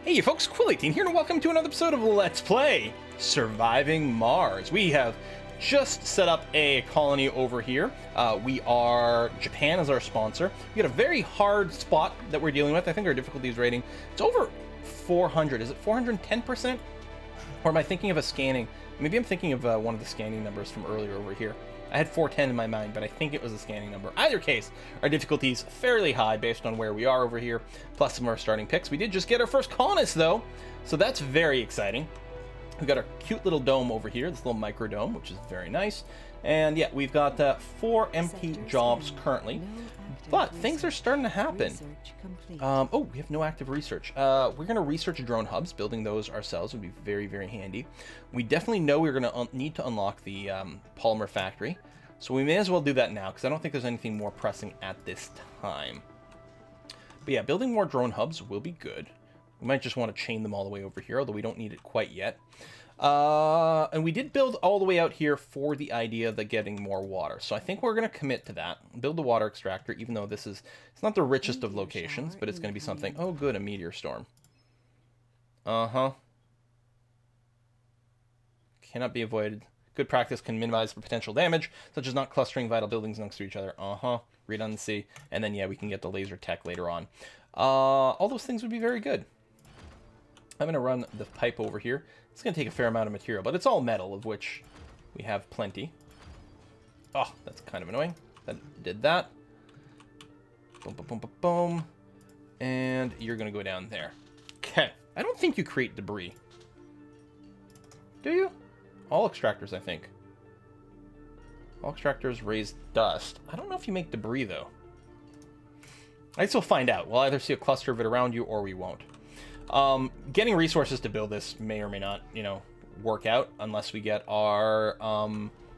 Hey you folks, Quill18 here, and welcome to another episode of Let's Play Surviving Mars. We have just set up a colony over here. Japan is our sponsor. We got a very hard spot that we're dealing with. I think our difficulties rating, it's over 400. Is it 410%? Or am I thinking of a scanning? Maybe I'm thinking of one of the scanning numbers from earlier over here. I had 410 in my mind, but I think it was a scanning number. Either case, our difficulty's fairly high based on where we are over here, plus some of our starting picks. We did just get our first colonist, though, so that's very exciting. We've got our cute little dome over here, this little micro dome, which is very nice. And yeah, we've got 4 empty jobs currently, but things are starting to happen. Oh, we have no active research. We're going to research drone hubs. Building those ourselves would be very, very handy. We definitely know we're going to need to unlock the polymer factory, so we may as well do that now, because I don't think there's anything more pressing at this time. But yeah, building more drone hubs will be good. We might just want to chain them all the way over here, although we don't need it quite yet. And we did build all the way out here for the idea of getting more water. So I think we're going to commit to that. Build the water extractor, even though it's not the richest of locations, but it's going to be something. Oh, good, a meteor storm. Uh-huh. Cannot be avoided. Good practice can minimize the potential damage, such as not clustering vital buildings next to each other. Uh-huh. Read on the sea. And then, yeah, we can get the laser tech later on. All those things would be very good. I'm going to run the pipe over here. It's going to take a fair amount of material, but it's all metal, of which we have plenty. Oh, that's kind of annoying. That did that. Boom, boom, boom, boom, boom. And you're going to go down there. Okay. I don't think you create debris. Do you? All extractors, I think. All extractors raise dust. I don't know if you make debris, though. I still find out. We'll either see a cluster of it around you, or we won't. Getting resources to build this may or may not, work out unless we get our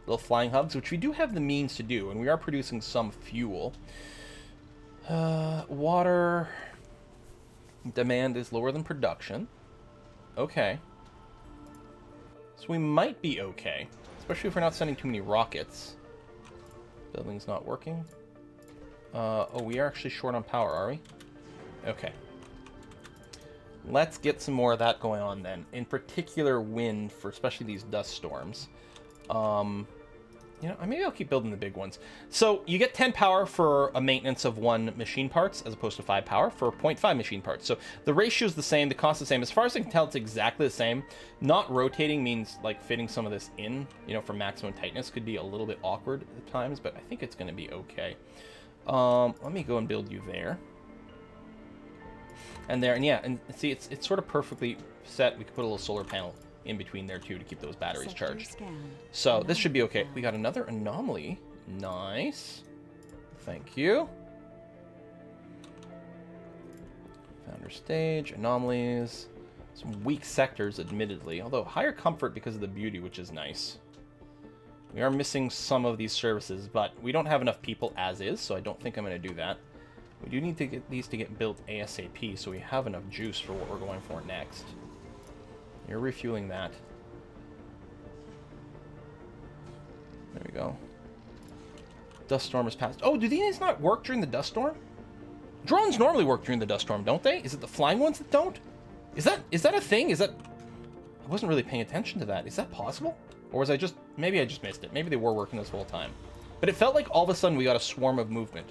little flying hubs, which we do have the means to do, and we are producing some fuel. Water demand is lower than production. Okay. So we might be okay, especially if we're not sending too many rockets. Building's not working. Oh, we are actually short on power, are we? Okay. Let's get some more of that going on then. In particular, wind for especially these dust storms. Maybe I'll keep building the big ones. So you get 10 power for a maintenance of 1 machine parts, as opposed to 5 power for 0.5 machine parts. So the ratio is the same, the cost is the same. As far as I can tell, it's exactly the same. Not rotating means like fitting some of this in, for maximum tightness could be a little bit awkward at times, but I think it's going to be okay. Let me go and build you there. And there, and yeah, and see, it's sort of perfectly set. We could put a little solar panel in between there, too, to keep those batteries charged. So this should be okay. We got another anomaly. Nice. Thank you. Founder stage, anomalies. Some weak sectors, admittedly. Although higher comfort because of the beauty, which is nice. We are missing some of these services, but we don't have enough people as is, so I don't think I'm going to do that. We do need to get these to get built ASAP, so we have enough juice for what we're going for next. You're refueling that. There we go. Dust storm has passed. Oh, do these not work during the dust storm? Drones normally work during the dust storm, don't they? Is it the flying ones that don't? Is that a thing? I wasn't really paying attention to that. Is that possible? Or was I just... Maybe I just missed it. Maybe they were working this whole time. But it felt like all of a sudden we got a swarm of movement.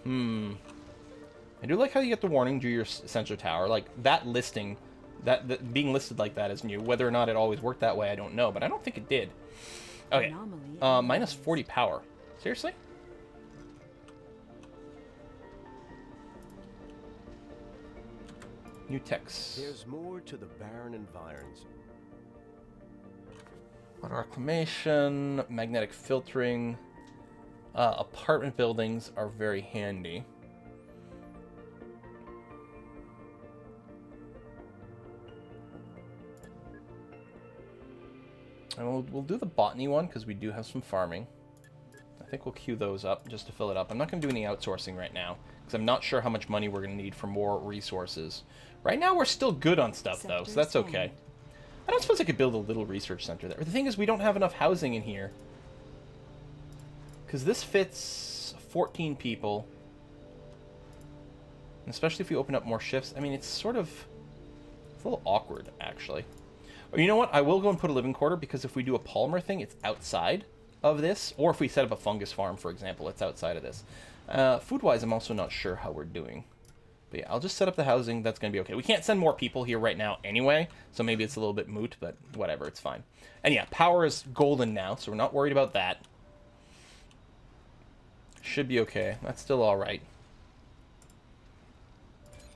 I do like how you get the warning due to your sensor tower. Like, that listing, that being listed like that is new. Whether or not it always worked that way, I don't know. But I don't think it did. Okay. Minus 40 power. Seriously? New techs. There's more to the barren environs. Water reclamation, magnetic filtering. Apartment buildings are very handy. And we'll do the botany one because we do have some farming. I think we'll queue those up just to fill it up. I'm not going to do any outsourcing right now because I'm not sure how much money we're going to need for more resources. Right now we're still good on stuff though, so that's okay. I don't suppose I could build a little research center there. The thing is, we don't have enough housing in here. Because this fits 14 people. And especially if you open up more shifts. I mean, it's sort of... a little awkward, actually. Or you know what? I will go and put a living quarter, because if we do a polymer thing, it's outside of this. Or if we set up a fungus farm, for example, it's outside of this. Food-wise, I'm also not sure how we're doing. But yeah, I'll just set up the housing. That's going to be okay. We can't send more people here right now anyway, so maybe it's a little bit moot, but whatever, it's fine. And yeah, power is golden now, so we're not worried about that. Should be okay. That's still all right.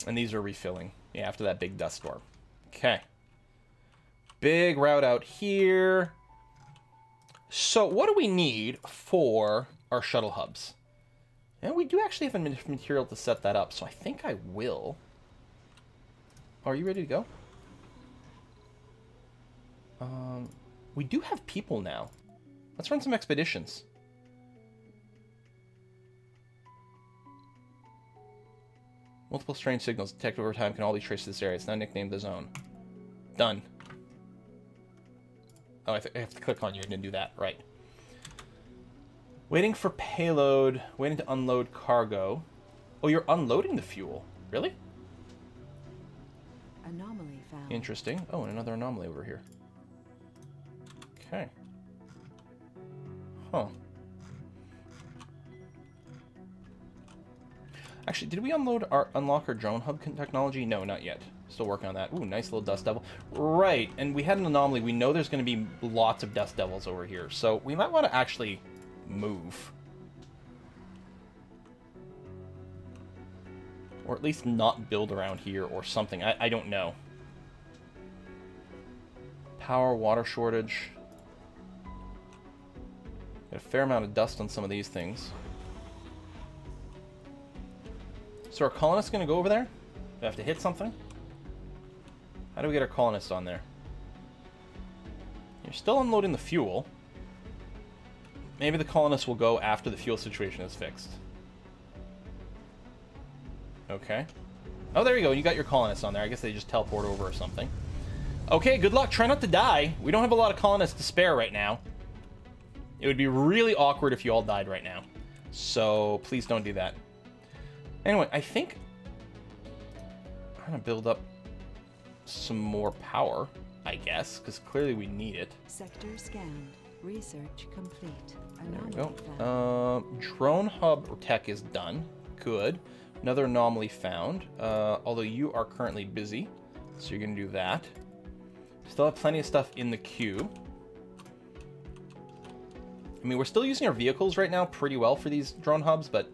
And these are refilling. Yeah, after that big dust storm. Okay. Big route out here. So what do we need for our shuttle hubs? And we do actually have enough material to set that up, so I think I will. Are you ready to go? We do have people now. Let's run some expeditions. Multiple strange signals detected over time can all be traced to this area. It's now nicknamed the Zone. Done. Oh, I have to click on you and do that. Right. Waiting for payload. Waiting to unload cargo. Oh, you're unloading the fuel. Really? Anomaly found. Interesting. Oh, and another anomaly over here. Okay. Huh. Actually, did we unlock our drone hub technology? No, not yet. Still working on that. Ooh, nice little dust devil. Right, and we had an anomaly. We know there's going to be lots of dust devils over here, so we might want to actually move. Or at least not build around here or something. I don't know. Power, water shortage. Got a fair amount of dust on some of these things. So our colonists going to go over there? Do I have to hit something? How do we get our colonists on there? You're still unloading the fuel. Maybe the colonists will go after the fuel situation is fixed. Okay. Oh, there you go. You got your colonists on there. I guess they just teleport over or something. Okay, good luck. Try not to die. We don't have a lot of colonists to spare right now. It would be really awkward if you all died right now. So please don't do that. Anyway, I think I'm going to build up some more power, I guess, because clearly we need it. Sector scanned. Research complete. There we go. Drone hub tech is done. Good. Another anomaly found. Although you are currently busy, so you're going to do that. Still have plenty of stuff in the queue. I mean, we're still using our vehicles right now pretty well for these drone hubs, but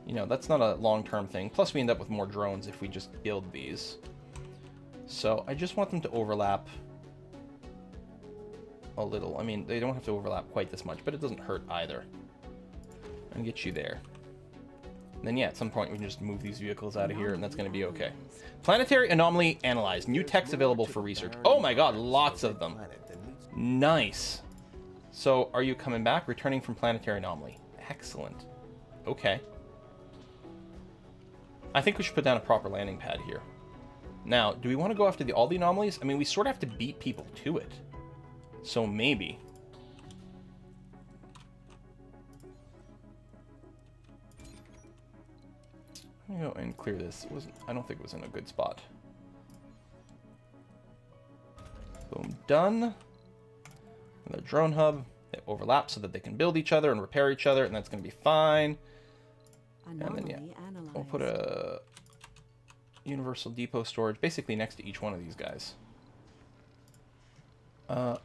you know, that's not a long-term thing. Plus, we end up with more drones if we just build these. So, I just want them to overlap a little. I mean, they don't have to overlap quite this much, but it doesn't hurt either. And get you there. And then, yeah, at some point, we can just move these vehicles out of here, and that's going to be okay. Planetary anomaly analyzed. New techs available for research. Oh my god, lots of them. Nice. So, are you coming back? Returning from planetary anomaly. Excellent. Okay. I think we should put down a proper landing pad here. Now, do we want to go after all the anomalies? I mean, we sort of have to beat people to it. So maybe. Let me go and clear this. I don't think it was in a good spot. Boom, done. Another drone hub. They overlap so that they can build each other and repair each other, and that's going to be fine. And then, yeah, we'll put a universal depot storage basically next to each one of these guys.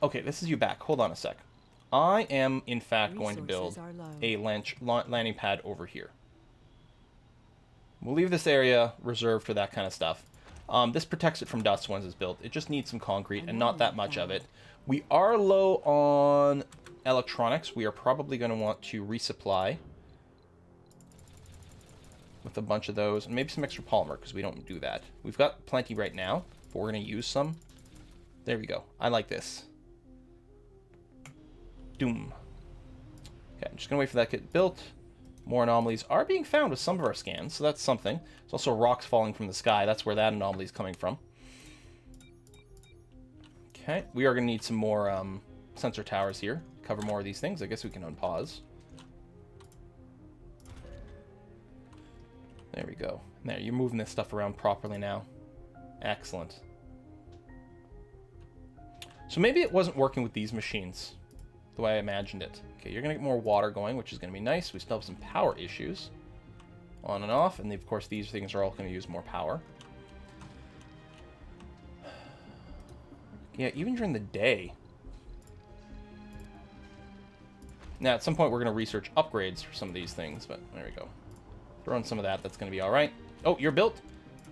Okay, this is you back. Hold on a sec. I am, in fact, going to build a landing pad over here. We'll leave this area reserved for that kind of stuff. This protects it from dust once it's built. It just needs some concrete and not that much of it. We are low on electronics. We are probably going to want to resupply with a bunch of those, and maybe some extra polymer, because we don't do that. We've got plenty right now, but we're going to use some. There we go. I like this. Doom. Okay, I'm just going to wait for that to get built. More anomalies are being found with some of our scans, so that's something. There's also rocks falling from the sky. That's where that anomaly is coming from. Okay, we are going to need some more sensor towers here. Cover more of these things. I guess we can unpause. There we go. There, you're moving this stuff around properly now. Excellent. So maybe it wasn't working with these machines the way I imagined it. Okay, you're going to get more water going, which is going to be nice. We still have some power issues. On and off. And of course, these things are all going to use more power. Yeah, even during the day. Now, at some point, we're going to research upgrades for some of these things, but there we go. Throw in some of that. That's going to be all right. Oh, you're built.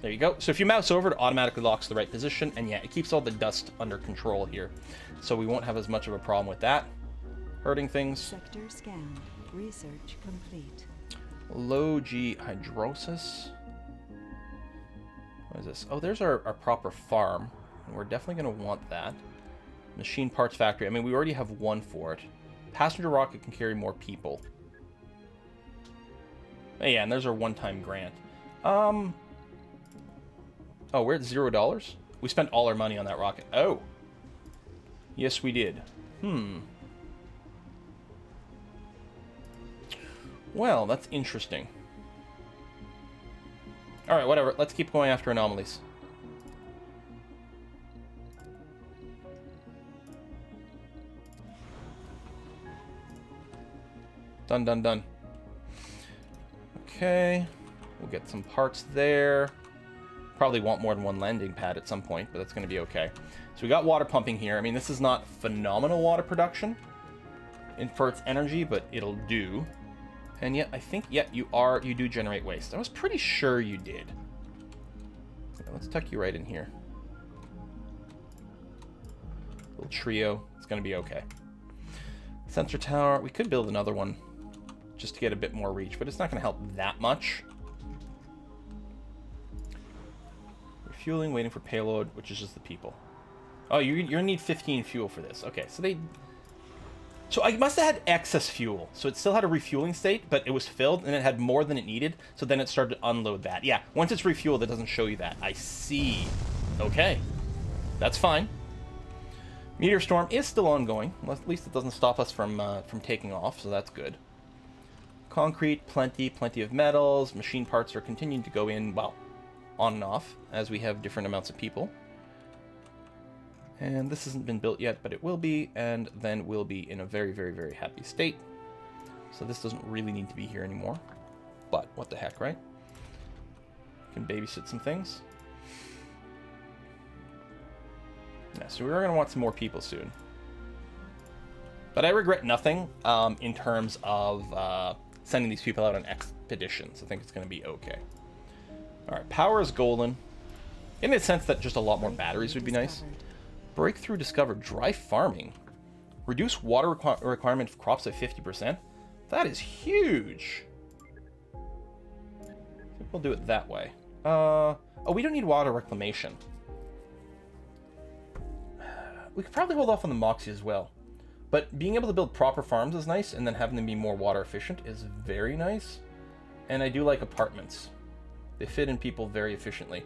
There you go. So if you mouse over, it automatically locks the right position, and yeah, it keeps all the dust under control here. So we won't have as much of a problem with that. Hurting things. Sector scanned. Research complete. Low G hydrosis. What is this? Oh, there's our proper farm. And we're definitely going to want that. Machine parts factory. I mean, we already have one for it. Passenger rocket can carry more people. Oh, yeah, and there's our one-time grant. Oh, we're at $0? We spent all our money on that rocket. Oh. Yes, we did. Well, that's interesting. Alright, whatever. Let's keep going after anomalies. Done, done, done. Okay. We'll get some parts there. Probably want more than one landing pad at some point, but that's going to be okay. So we got water pumping here. I mean, this is not phenomenal water production for its energy, but it'll do. And yet, I think, yeah, you do generate waste. I was pretty sure you did. Let's tuck you right in here. Little trio. It's going to be okay. Sensor tower. We could build another one just to get a bit more reach, but it's not going to help that much. Refueling, waiting for payload, which is just the people. Oh, you're going to need 15 fuel for this. Okay, so I must have had excess fuel. So it still had a refueling state, but it was filled, and it had more than it needed, so then it started to unload that. Yeah, once it's refueled, it doesn't show you that. I see. Okay. That's fine. Meteor storm is still ongoing. Well, at least it doesn't stop us from taking off, so that's good. Concrete, plenty of metals. Machine parts are continuing to go in, well, on and off, as we have different amounts of people. And this hasn't been built yet, but it will be, and then we'll be in a very, very, very happy state. So this doesn't really need to be here anymore. But what the heck, right? Can babysit some things. Yeah, so we're going to want some more people soon. But I regret nothing in terms of sending these people out on expeditions. I think it's going to be okay. Alright, power is golden. In the sense that just a lot more batteries would be nice. Breakthrough discovered. Dry farming. Reduce water requirement of crops by 50%. That is huge. I think we'll do it that way. Oh, we don't need water reclamation. We could probably hold off on the Moxie as well. But being able to build proper farms is nice, and then having them be more water efficient is very nice. And I do like apartments. They fit in people very efficiently.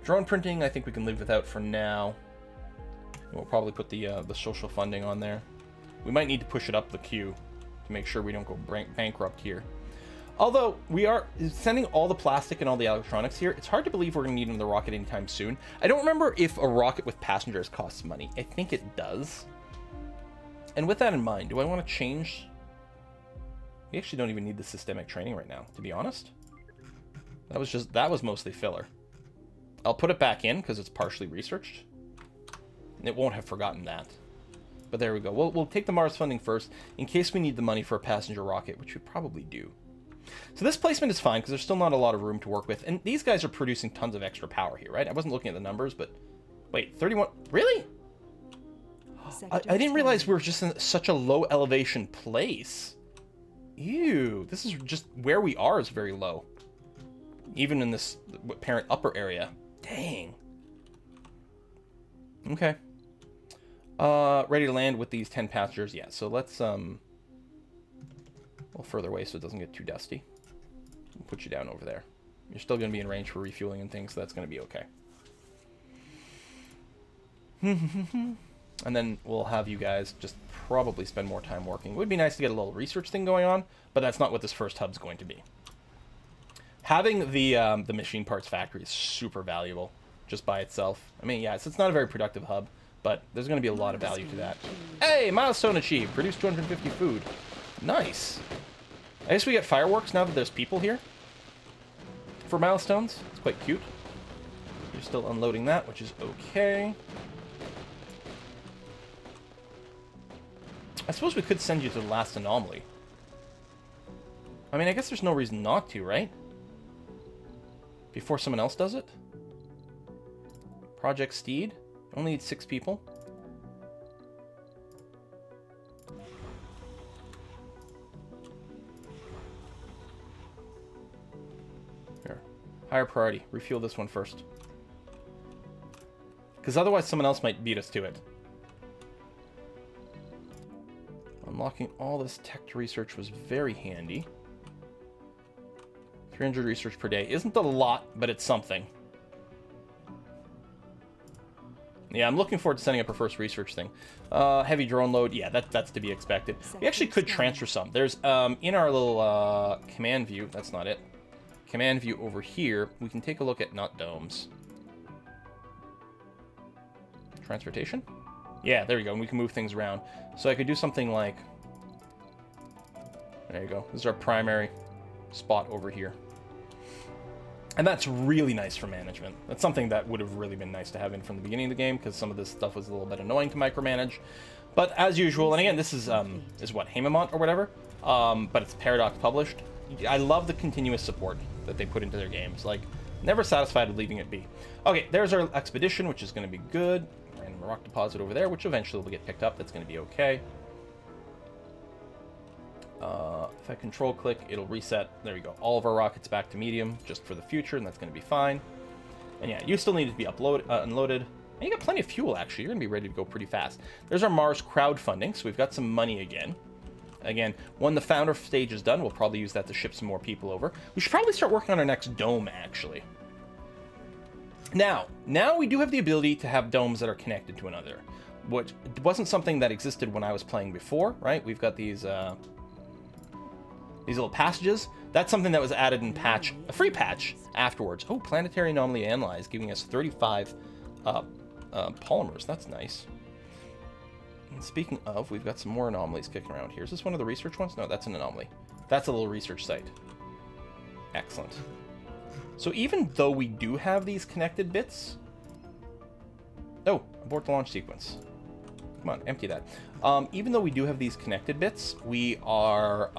Drone printing, I think we can live without for now. We'll probably put the social funding on there. We might need to push it up the queue to make sure we don't go bankrupt here. Although, we are sending all the plastic and all the electronics here, it's hard to believe we're going to need another rocket anytime soon. I don't remember if a rocket with passengers costs money. I think it does. And with that in mind, do I want to change? We actually don't even need the systemic training right now, to be honest. That was mostly filler. I'll put it back in because it's partially researched. It won't have forgotten that. But there we go. We'll take the Mars funding first in case we need the money for a passenger rocket, which we probably do. So this placement is fine because there's still not a lot of room to work with. And these guys are producing tons of extra power here, right? I wasn't looking at the numbers, but... Wait, 31... Really? I didn't realize we were just in such a low elevation place. Ew, this is just... Where we are is very low. Even in this parent upper area. Dang. Okay. Ready to land with these 10 passengers. Yeah, so let's... a little further away so it doesn't get too dusty. We'll put you down over there. You're still going to be in range for refueling and things, so that's going to be okay. And then we'll have you guys just probably spend more time working. It would be nice to get a little research thing going on, but that's not what this first hub's going to be. Having the machine parts factory is super valuable just by itself. I mean, yeah, it's not a very productive hub, But there's going to be a lot of value to that. Hey, milestone achieved. Produce 250 food. Nice. I guess we get fireworks now that there's people here. For milestones. It's quite cute. You're still unloading that, which is okay. I suppose we could send you to the last anomaly. I mean, I guess there's no reason not to, right? Before someone else does it? Project Steed. Only need 6 people. Here. Higher priority. Refuel this one first. Because otherwise someone else might beat us to it. Unlocking all this tech to research was very handy. 300 research per day. Isn't a lot, but it's something. Yeah, I'm looking forward to setting up our first research thing. Heavy drone load. Yeah, that's to be expected. We actually could transfer some. There's, in our little command view, that's not it. Command view over here, we can take a look at not domes. Transportation? Yeah, there we go. And we can move things around. So I could do something like... There you go. This is our primary spot over here. And that's really nice for management. That's something that would have really been nice to have in from the beginning of the game, because some of this stuff was a little bit annoying to micromanage. But as usual, and again, this is what, Hamamont or whatever? But it's Paradox published. I love the continuous support that they put into their games. Like, never satisfied with leaving it be. Okay, there's our expedition, which is going to be good. Random rock deposit over there, which eventually will get picked up. That's going to be okay. If I control click, it'll reset. There you go. All of our rockets back to medium, just for the future, and that's going to be fine. And yeah, you still need to be unloaded. And you got plenty of fuel, actually. You're going to be ready to go pretty fast. There's our Mars crowdfunding, so we've got some money again. Again, when the founder stage is done, we'll probably use that to ship some more people over. We should probably start working on our next dome, actually. Now we do have the ability to have domes that are connected to another, which wasn't something that existed when I was playing before, right? We've got these little passages. That's something that was added in a free patch afterwards. Oh, planetary anomaly analyzed, giving us 35 polymers. That's nice. And speaking of, we've got some more anomalies kicking around here. Is this one of the research ones? No, that's an anomaly. That's a little research site. Excellent. So even though we do have these connected bits... Oh, abort the launch sequence. Come on, empty that. Even though we do have these connected bits, we are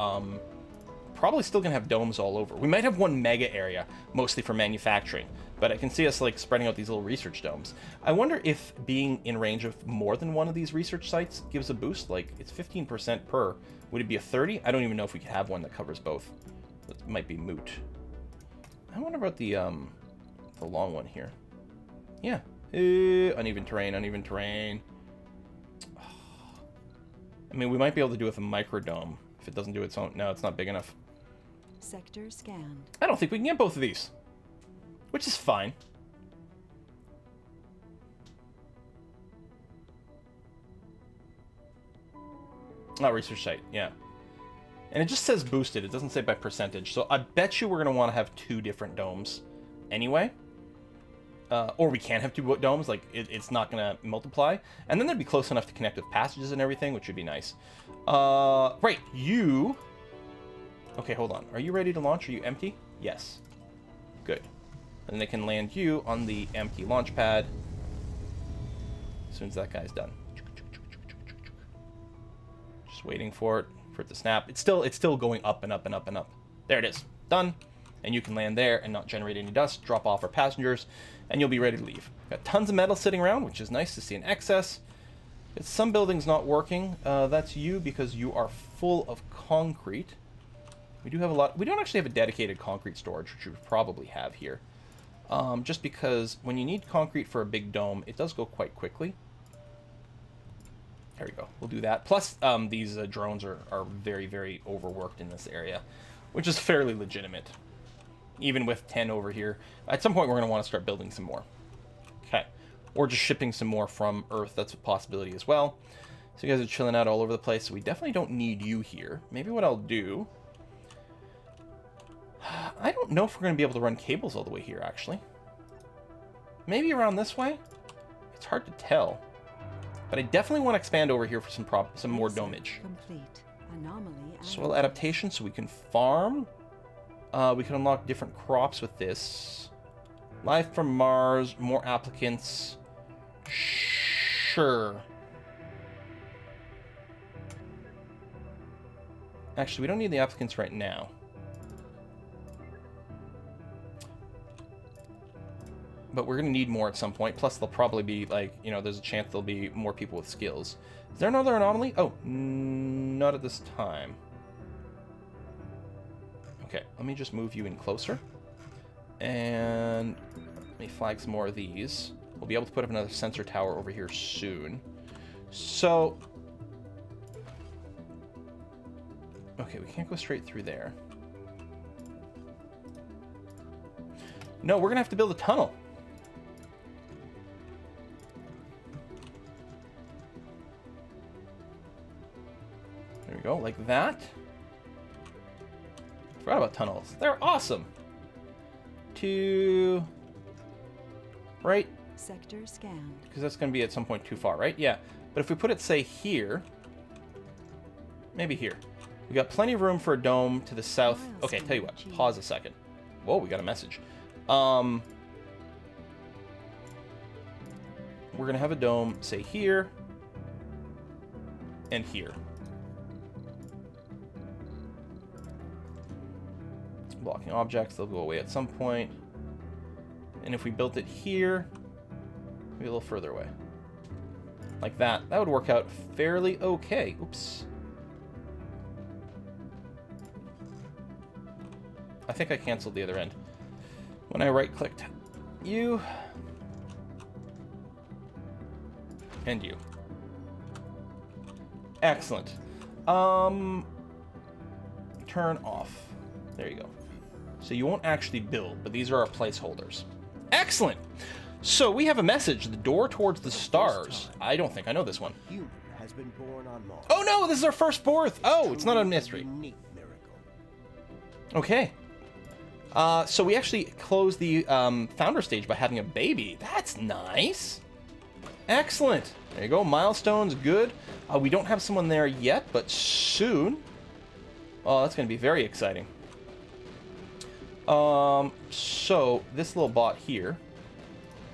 probably still going to have domes all over. We might have one mega area, mostly for manufacturing, but I can see us like spreading out these little research domes. I wonder if being in range of more than one of these research sites gives a boost. Like, it's 15% per. Would it be a 30? I don't even know if we could have one that covers both. That might be moot. I wonder about the long one here. Yeah. Uneven terrain, uneven terrain. I mean, we might be able to do it with a microdome if it doesn't do its own. No, it's not big enough. Sector scanned. I don't think we can get both of these, which is fine. Oh, research site, yeah. And it just says boosted. It doesn't say by percentage. So I bet you we're going to want to have 2 different domes anyway. Or we can have 2 domes. Like, it's not going to multiply. And then they'd be close enough to connect with passages and everything, which would be nice. Right, you... Okay, hold on. Are you ready to launch? Are you empty? Yes. Good. And they can land you on the empty launch pad as soon as that guy's done. Just waiting for it to snap. It's still going up and up and up and up. There it is. Done. And you can land there and not generate any dust, drop off our passengers, and you'll be ready to leave. Got tons of metal sitting around, which is nice to see in excess. It's some buildings not working. That's you, because you are full of concrete. We do have a lot. We don't actually have a dedicated concrete storage, which we probably have here. Just because when you need concrete for a big dome, it does go quite quickly. There we go. We'll do that. Plus, these drones are very, very overworked in this area, which is fairly legitimate. Even with 10 over here. At some point, we're going to want to start building some more. Okay. Or just shipping some more from Earth. That's a possibility as well. So you guys are chilling out all over the place. So we definitely don't need you here. Maybe what I'll do... I don't know if we're going to be able to run cables all the way here, actually. Maybe around this way? It's hard to tell. But I definitely want to expand over here for some more Research domage. Complete. Anomaly Soil adaptation, so we can farm. We can unlock different crops with this. Life from Mars, more applicants. Sure. Actually, we don't need the applicants right now. But we're going to need more at some point. Plus, there'll probably be, like, you know, there's a chance there'll be more people with skills. Is there another anomaly? Oh, not at this time. Okay, let me just move you in closer. And let me flag some more of these. We'll be able to put up another sensor tower over here soon. So... okay, we can't go straight through there. No, we're going to have to build a tunnel. There we go, like that. Forgot about tunnels. They're awesome. To... right? Sector scanned. Because that's going to be at some point too far, right? Yeah. But if we put it, say, here... maybe here. We got plenty of room for a dome to the south. Okay, tell you what. Pause a second. Whoa, we got a message. We're going to have a dome, say, here. And here. Blocking objects, they'll go away at some point. And if we built it here, maybe a little further away. Like that. That would work out fairly okay. Oops. I think I canceled the other end. When I right-clicked you. And you. Excellent. Turn off. There you go. So you won't actually build, but these are our placeholders. Excellent! So we have a message. The door towards the stars. I don't think I know this one. Human has been born on Mars. Oh no, this is our first birth! Oh, it's not a mystery. Unique miracle. Okay. So we actually closed the founder stage by having a baby. That's nice. Excellent. There you go. Milestones, good. We don't have someone there yet, but soon. Oh, that's going to be very exciting. So this little bot here,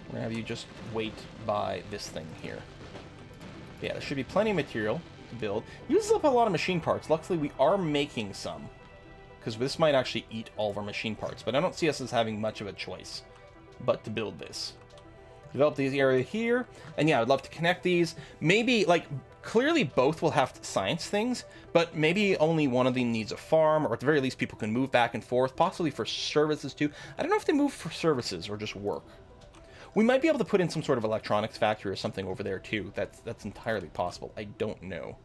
we're going to have you just wait by this thing here. Yeah, there should be plenty of material to build. Uses up a lot of machine parts. Luckily, we are making some, because this might actually eat all of our machine parts, but I don't see us as having much of a choice but to build this. Develop this area here, and yeah, I'd love to connect these. Maybe, like, clearly both will have science things, but maybe only one of them needs a farm, or at the very least people can move back and forth, possibly for services too. I don't know if they move for services or just work. We might be able to put in some sort of electronics factory or something over there too. That's entirely possible. I don't know.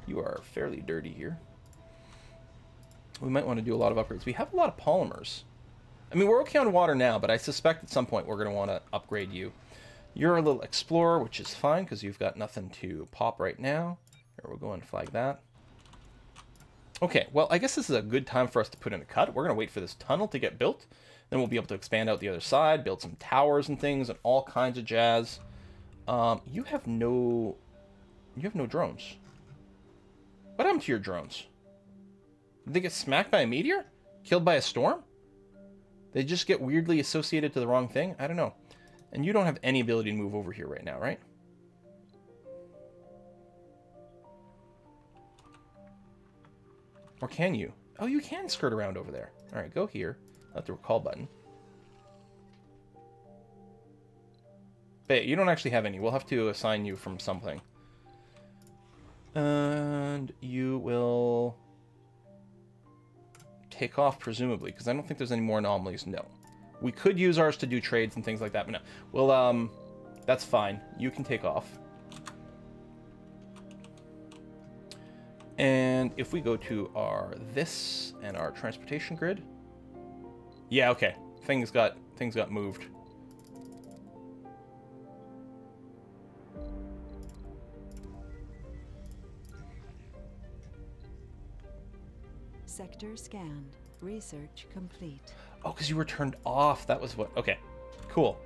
You are fairly dirty here. We might want to do a lot of upgrades. We have a lot of polymers. I mean, we're okay on water now, but I suspect at some point we're going to want to upgrade you. You're a little explorer, which is fine, because you've got nothing to pop right now. Here, we'll go and flag that. Okay, well, I guess this is a good time for us to put in a cut. We're going to wait for this tunnel to get built. Then we'll be able to expand out the other side, build some towers and things, and all kinds of jazz. You have no drones. What happened to your drones? Did they get smacked by a meteor? Killed by a storm? They just get weirdly associated to the wrong thing? I don't know. And you don't have any ability to move over here right now, right? Or can you? Oh, you can skirt around over there. All right, go here. Let the recall button. But you don't actually have any. We'll have to assign you from something. And you will take off, presumably, because I don't think there's any more anomalies. No. We could use ours to do trades and things like that, but no. Well, that's fine. You can take off. And if we go to our this and our transportation grid. Yeah, okay. Things got moved. Sector scanned. Research complete. Oh, because you were turned off. That was what... Okay, cool.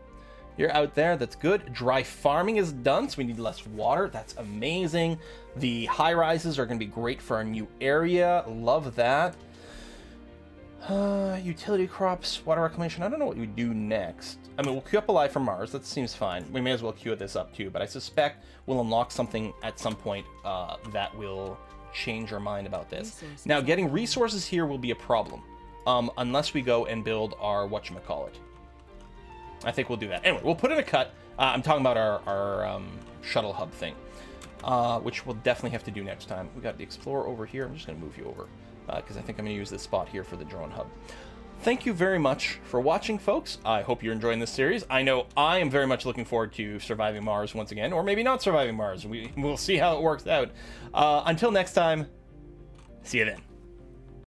You're out there. That's good. Dry farming is done, so we need less water. That's amazing. The high rises are going to be great for our new area. Love that. Utility crops, water reclamation. I don't know what we do next. I mean, we'll queue up Alive for Mars. That seems fine. We may as well queue this up too, but I suspect we'll unlock something at some point that will change our mind about this. Now, getting resources here will be a problem. Unless we go and build our whatchamacallit. I think we'll do that. Anyway, we'll put in a cut. I'm talking about our shuttle hub thing, which we'll definitely have to do next time. We got the Explorer over here. I'm just going to move you over because I think I'm going to use this spot here for the drone hub. Thank you very much for watching, folks. I hope you're enjoying this series. I know I am very much looking forward to surviving Mars once again, or maybe not surviving Mars. We'll see how it works out. Until next time, see you then.